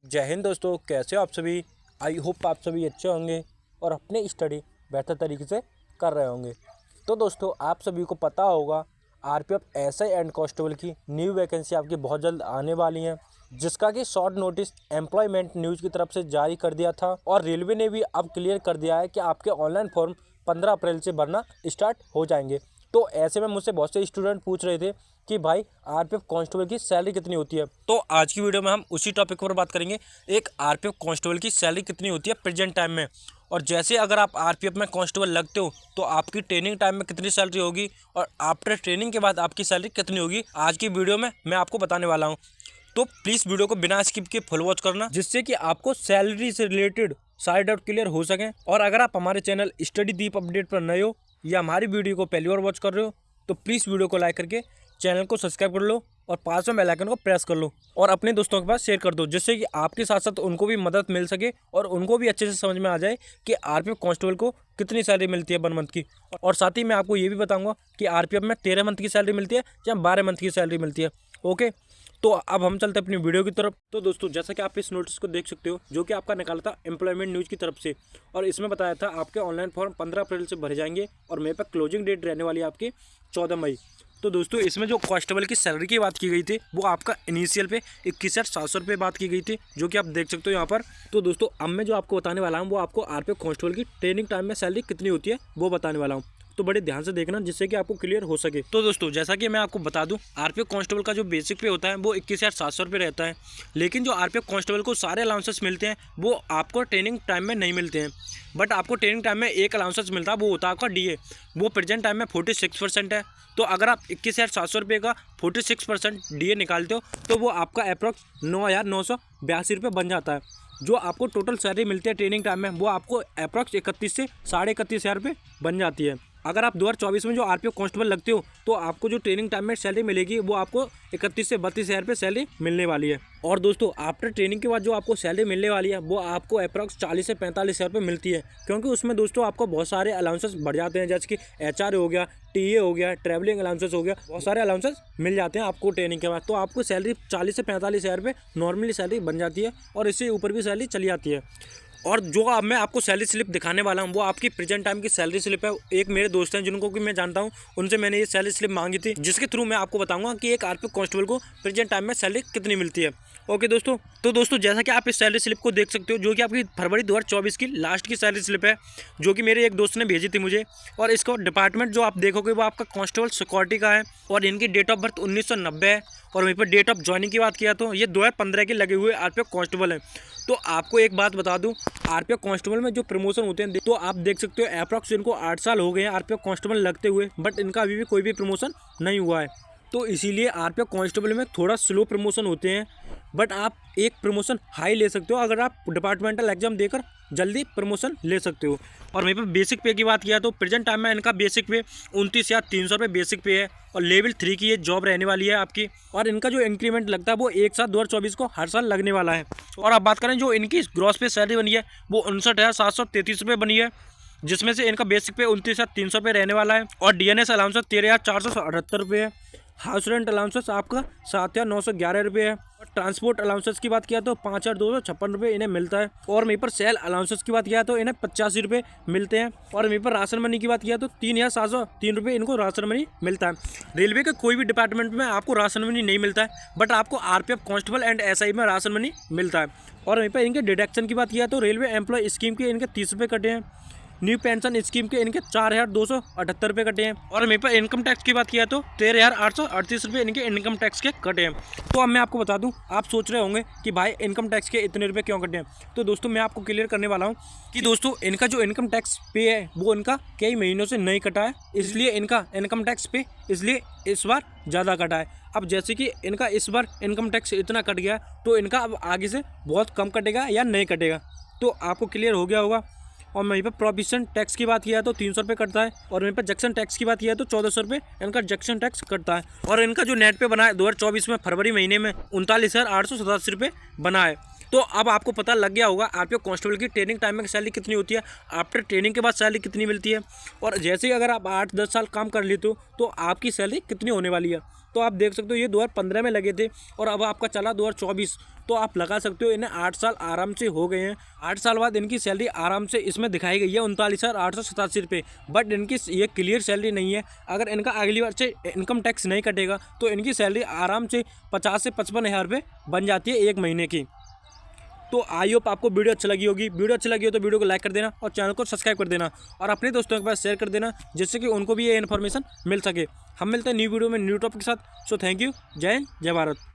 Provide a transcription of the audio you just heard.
जय हिंद दोस्तों, कैसे हो आप सभी। आई होप आप सभी अच्छे होंगे और अपनी स्टडी बेहतर तरीके से कर रहे होंगे। तो दोस्तों, आप सभी को पता होगा आरपीएफ एसआई एंड कांस्टेबल की न्यू वैकेंसी आपकी बहुत जल्द आने वाली है, जिसका कि शॉर्ट नोटिस एम्प्लॉयमेंट न्यूज़ की तरफ से जारी कर दिया था और रेलवे ने भी अब क्लियर कर दिया है कि आपके ऑनलाइन फॉर्म 15 अप्रैल से भरना स्टार्ट हो जाएंगे। तो ऐसे में मुझसे बहुत से स्टूडेंट पूछ रहे थे कि भाई आरपीएफ कांस्टेबल की सैलरी कितनी होती है। तो आज की वीडियो में हम उसी टॉपिक पर बात करेंगे, एक आरपीएफ कांस्टेबल की सैलरी कितनी होती है प्रेजेंट टाइम में, और जैसे अगर आप आरपीएफ में कांस्टेबल लगते हो तो आपकी ट्रेनिंग टाइम में कितनी सैलरी होगी और आफ्टर ट्रेनिंग के बाद आपकी सैलरी कितनी होगी, आज की वीडियो में मैं आपको बताने वाला हूँ। तो प्लीज़ वीडियो को बिना स्किप के फुल वॉच करना, जिससे कि आपको सैलरी से रिलेटेड सारे डाउट क्लियर हो सकें। और अगर आप हमारे चैनल स्टडी डीप अपडेट पर नए हो या हमारी वीडियो को पहली बार वॉच कर रहे हो तो प्लीज़ वीडियो को लाइक करके चैनल को सब्सक्राइब कर लो और पास में बेल आइकन को प्रेस कर लो और अपने दोस्तों के पास शेयर कर दो, जिससे कि आपके साथ साथ उनको भी मदद मिल सके और उनको भी अच्छे से समझ में आ जाए कि आरपीएफ कांस्टेबल को कितनी सैलरी मिलती है 1 मंथ की। और साथ ही मैं आपको ये भी बताऊंगा कि आरपीएफ में 13 मंथ की सैलरी मिलती है या 12 मंथ की सैलरी मिलती है। ओके, तो अब हम चलते हैं अपनी वीडियो की तरफ। तो दोस्तों, जैसा कि आप इस नोटिस को देख सकते हो, जो कि आपका निकाला था एम्प्लॉयमेंट न्यूज़ की तरफ से, और इसमें बताया था आपके ऑनलाइन फॉर्म 15 अप्रैल से भरे जाएंगे और मेरे पर क्लोजिंग डेट रहने वाली है आपकी 14 मई। तो दोस्तों, इसमें जो कांस्टेबल की सैलरी की बात की गई थी वो आपका इनिशियल पे 21,700 रुपये बात की गई थी, जो कि आप देख सकते हो यहाँ पर। तो दोस्तों, अब मैं जो आपको बताने वाला हूँ वो आपको आरपीएफ कांस्टेबल की ट्रेनिंग टाइम में सैलरी कितनी होती है वो बताने वाला हूँ। तो बड़े ध्यान से देखना, जिससे कि आपको क्लियर हो सके। तो दोस्तों, जैसा कि मैं आपको बता दूं, आरपीएफ कांस्टेबल का जो बेसिक पे होता है वो 21,700 रुपये रहता है, लेकिन जो आरपीएफ कांस्टेबल को सारे अलाउंसेस मिलते हैं वो आपको ट्रेनिंग टाइम में नहीं मिलते हैं। बट आपको ट्रेनिंग टाइम में एक अलाउंसेस मिलता है, वो होता है आपका डीए। वो प्रेजेंट टाइम में 46% है। तो अगर आप 21,700 रुपये का 46% डीए निकालते हो तो वो आपका अप्रॉक्स 9,982 रुपये बन जाता है। जो आपको टोटल सैलरी मिलती है ट्रेनिंग टाइम में वो आपको अप्रॉक्स 31 से 31,500 रुपये बन जाती है। अगर आप 2024 में जो आरपीएफ कांस्टेबल लगते हो तो आपको जो ट्रेनिंग टाइम में सैलरी मिलेगी वो आपको 31 से 32,000 रुपये सैलरी मिलने वाली है। और दोस्तों, आफ्टर ट्रेनिंग के बाद जो आपको सैलरी मिलने वाली है वो आपको अप्रॉक्स 40 से 45,000 रुपये मिलती है, क्योंकि उसमें दोस्तों आपको बहुत सारे अलाउंसेस बढ़ जाते हैं, जैसे कि एचआर हो गया, टीए हो गया, ट्रैवलिंग अलाउंसेस हो गया, बहुत सारे अलाउंसेस मिल जाते हैं आपको ट्रेनिंग के बाद। तो आपको सैलरी 40 से 45,000 रुपये नॉर्मली सैलरी बन जाती है और इससे ऊपर भी सैलरी चली जाती है। और जो अब मैं आपको सैलरी स्लिप दिखाने वाला हूँ वो आपकी प्रेजेंट टाइम की सैलरी स्लिप है। एक मेरे दोस्त हैं जिनको कि मैं जानता हूँ, उनसे मैंने ये सैलरी स्लिप मांगी थी, जिसके थ्रू मैं आपको बताऊंगा कि एक आरपीएफ कांस्टेबल को प्रेजेंट टाइम में सैलरी कितनी मिलती है। ओके दोस्तों, तो दोस्तों जैसा कि आप इस सैलरी स्लिप को देख सकते हो, जो कि आपकी फरवरी 2024 की लास्ट की सैलरी स्लिप है, जो कि मेरे एक दोस्त ने भेजी थी मुझे। और इसका डिपार्टमेंट जो आप देखोगे वो आपका कांस्टेबल सिक्योरिटी का है और इनकी डेट ऑफ बर्थ 1990 है। और वहीं पर डेट ऑफ ज्वाइनिंग की बात किया तो ये 2015 के लगे हुए आरपीएफ कांस्टेबल हैं। तो आपको एक बात बता दूं, आरपीएफ कांस्टेबल में जो प्रमोशन होते हैं तो आप देख सकते हो अप्रॉक्स इनको 8 साल हो गए हैं आरपीएफ कांस्टेबल लगते हुए, बट इनका अभी भी कोई भी प्रमोशन नहीं हुआ है। तो इसीलिए आरपीएफ कांस्टेबल में थोड़ा स्लो प्रमोशन होते हैं, बट आप एक प्रमोशन हाई ले सकते हो अगर आप डिपार्टमेंटल एग्जाम देकर जल्दी प्रमोशन ले सकते हो। और वहीं पर बेसिक पे की बात किया तो प्रेजेंट टाइम में इनका बेसिक पे 29,300 रुपये बेसिक पे है और लेवल 3 की ये जॉब रहने वाली है आपकी। और इनका जो इंक्रीमेंट लगता है वो एक साथ 2024 को हर साल लगने वाला है। और अब बात करें जो इनकी ग्रॉस पे सैलरी बनी है वो 59,733 रुपये बनी है, जिसमें से इनका बेसिक पे 29,300 रुपये रहने वाला है और डीएनएस अलाउंसेस 13,478 रुपये है। हाउस रेंट अलाउंसेस आपका 7,911 रुपये है। और ट्रांसपोर्ट अलाउंसेस की बात किया तो 5,256 रुपये इन्हें मिलता है। और वहीं पर सेल अलाउंसेस की बात किया तो इन्हें 85 रुपये मिलते हैं। और वहीं पर राशन मनी की बात किया तो 3,703 रुपये इनको राशन मनी मिलता है। रेलवे के कोई भी डिपार्टमेंट में आपको राशन मनी नहीं मिलता है, बट आपको आरपीएफ कांस्टेबल एंड एसआई में राशन मनी मिलता है। और वहीं पर इनके डिडक्शन की बात किया तो रेलवे एम्प्लॉय स्कीम के इनके 30 रुपये कटे हैं, न्यू पेंशन स्कीम के इनके 4,278 रुपये कटे हैं। और वहीं पर इनकम टैक्स की बात किया तो 13,838 रुपये इनके इनकम टैक्स के कटे हैं। तो अब मैं आपको बता दूं, आप सोच रहे होंगे कि भाई इनकम टैक्स के इतने रुपये क्यों कटे हैं। तो दोस्तों, मैं आपको क्लियर करने वाला हूं कि दोस्तों इनका जो इनकम टैक्स पे है वो इनका कई महीनों से नहीं कटा है, इसलिए इनका इनकम टैक्स पे इसलिए इस बार ज़्यादा कटा है। अब जैसे कि इनका इस बार इनकम टैक्स इतना कट गया तो इनका अब आगे से बहुत कम कटेगा या नहीं कटेगा, तो आपको क्लियर हो गया होगा। और वहीं पर प्रोविशन टैक्स की बात किया तो 300 रुपये कटता है। और वहीं पर जंक्शन टैक्स की बात किया तो 1,400 रुपये इनका जंक्शन टैक्स कटता है। और इनका जो नेट पे बना है 2024 में फरवरी महीने में 39,887 रुपये बना है। तो अब आपको पता लग गया होगा आरपीएफ कांस्टेबल की ट्रेनिंग टाइम में सैलरी कितनी होती है, आफ्टर ट्रेनिंग के बाद सैलरी कितनी मिलती है, और जैसे ही अगर आप 8-10 साल काम कर लेते हो तो आपकी सैलरी कितनी होने वाली है। तो आप देख सकते हो ये 2015 में लगे थे और अब आपका चला 2024, तो आप लगा सकते हो इन्हें 8 साल आराम से हो गए हैं। 8 साल बाद इनकी सैलरी आराम से इसमें दिखाई गई है 39,887 रुपये, बट इनकी ये क्लियर सैलरी नहीं है। अगर इनका अगली बार से इनकम टैक्स नहीं कटेगा तो इनकी सैलरी आराम से 50 से 55 हज़ार रुपये बन जाती है एक महीने की। तो आई होप आपको वीडियो अच्छी लगी होगी। वीडियो अच्छी लगी हो तो वीडियो को लाइक कर देना और चैनल को सब्सक्राइब कर देना और अपने दोस्तों के पास शेयर कर देना, जिससे कि उनको भी ये इन्फॉर्मेशन मिल सके। हम मिलते हैं न्यू वीडियो में न्यू टॉपिक के साथ। So thank you. जय हिंद, जय भारत।